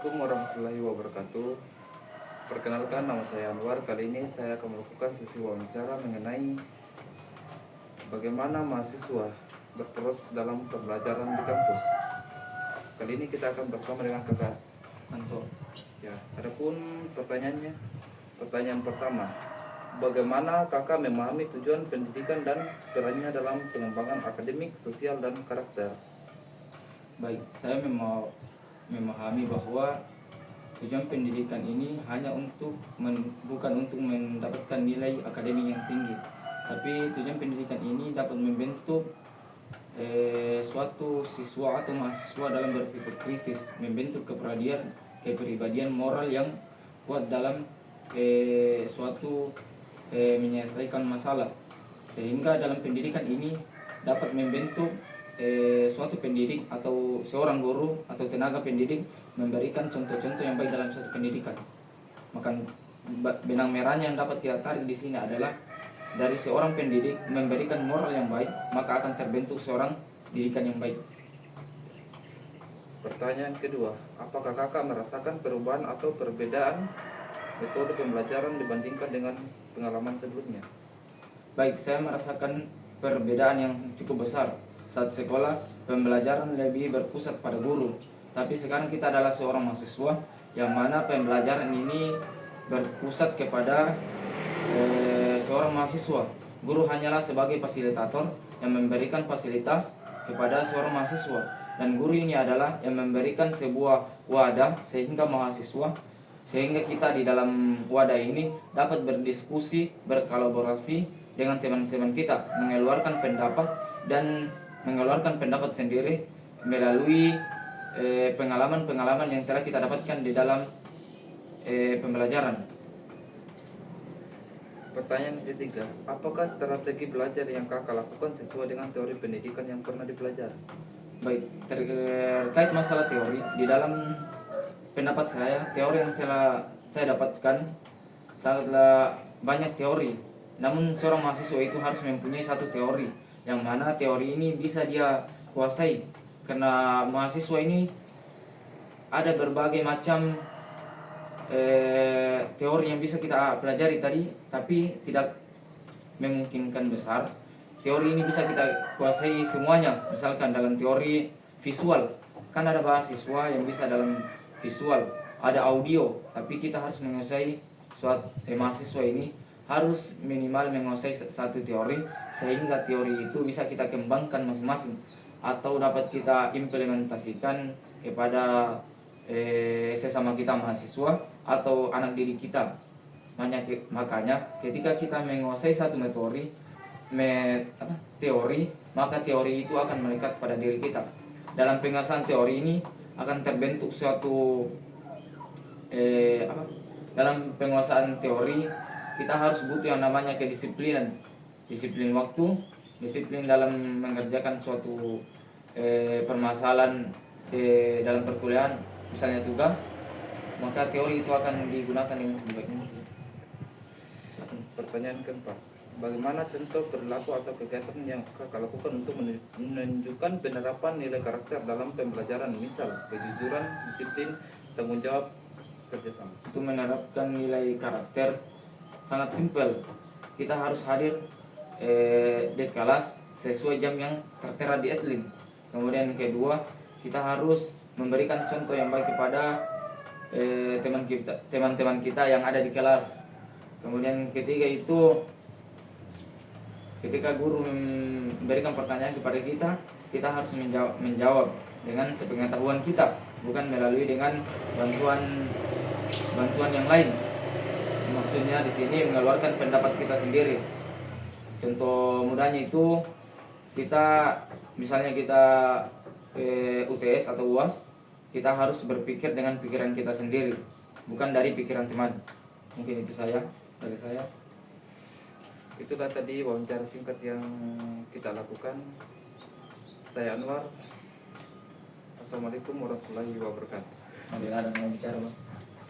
Assalamualaikum warahmatullahi wabarakatuh. Perkenalkan, nama saya Anwar. Kali ini saya akan melakukan sesi wawancara mengenai bagaimana mahasiswa berproses dalam pembelajaran di kampus. Kali ini kita akan bersama dengan Kakak Anto. Ya, adapun pertanyaan pertama, bagaimana Kakak memahami tujuan pendidikan dan perannya dalam pengembangan akademik, sosial, dan karakter? Baik, saya memahami bahwa tujuan pendidikan ini hanya bukan untuk mendapatkan nilai akademik yang tinggi, tapi tujuan pendidikan ini dapat membentuk suatu siswa atau mahasiswa dalam berpikir kritis, membentuk kepribadian moral yang kuat dalam menyelesaikan masalah, sehingga dalam pendidikan ini dapat membentuk suatu pendidik atau seorang guru atau tenaga pendidik memberikan contoh-contoh yang baik dalam suatu pendidikan. Maka benang merahnya yang dapat kita tarik di sini adalah dari seorang pendidik memberikan moral yang baik, maka akan terbentuk seorang didikan yang baik. Pertanyaan kedua, apakah Kakak merasakan perubahan atau perbedaan metode pembelajaran dibandingkan dengan pengalaman sebelumnya? Baik, saya merasakan perbedaan yang cukup besar. Saat sekolah, pembelajaran lebih berpusat pada guru, tapi sekarang kita adalah seorang mahasiswa yang mana pembelajaran ini berpusat kepada seorang mahasiswa. Guru hanyalah sebagai fasilitator yang memberikan fasilitas kepada seorang mahasiswa, dan guru ini adalah yang memberikan sebuah wadah sehingga kita di dalam wadah ini dapat berdiskusi, berkolaborasi dengan teman-teman kita, mengeluarkan pendapat sendiri melalui pengalaman-pengalaman yang telah kita dapatkan di dalam pembelajaran. Pertanyaan ketiga, apakah strategi belajar yang Kakak lakukan sesuai dengan teori pendidikan yang pernah dipelajari? Baik, terkait masalah teori, di dalam pendapat saya, teori yang saya dapatkan sangatlah banyak teori. Namun seorang mahasiswa itu harus mempunyai satu teori, yang mana teori ini bisa dia kuasai, karena mahasiswa ini ada berbagai macam teori yang bisa kita pelajari tadi, tapi tidak memungkinkan besar teori ini bisa kita kuasai semuanya. Misalkan dalam teori visual, kan ada mahasiswa yang bisa dalam visual, ada audio, tapi kita harus menguasai mahasiswa ini harus minimal menguasai satu teori, sehingga teori itu bisa kita kembangkan masing-masing atau dapat kita implementasikan kepada sesama kita mahasiswa atau anak didik kita. Makanya ketika kita menguasai satu teori, maka teori itu akan melekat pada diri kita. Dalam penguasaan teori ini akan terbentuk suatu dalam penguasaan teori kita harus butuh yang namanya kedisiplinan, disiplin waktu, disiplin dalam mengerjakan suatu permasalahan dalam perkuliahan, misalnya tugas, maka teori itu akan digunakan dengan sebaik mungkin. Pertanyaan keempat, bagaimana contoh perilaku atau kegiatan yang Kakak lakukan untuk menunjukkan penerapan nilai karakter dalam pembelajaran, misal kejujuran, disiplin, tanggung jawab, kerjasama? Untuk menerapkan nilai karakter sangat simpel. Kita harus hadir di kelas sesuai jam yang tertera di Edlin. Kemudian kedua, kita harus memberikan contoh yang baik kepada teman-teman kita yang ada di kelas. Kemudian ketiga itu, ketika guru memberikan pertanyaan kepada kita, kita harus menjawab dengan sepengetahuan kita, bukan melalui dengan bantuan yang lain. Maksudnya di sini mengeluarkan pendapat kita sendiri. Contoh mudahnya itu, misalnya kita UTS atau UAS, kita harus berpikir dengan pikiran kita sendiri, bukan dari pikiran teman. Mungkin itu dari saya. Itulah tadi wawancara singkat yang kita lakukan. Saya Anwar. Assalamualaikum warahmatullahi wabarakatuh. Ada yang mau bicara, Bang?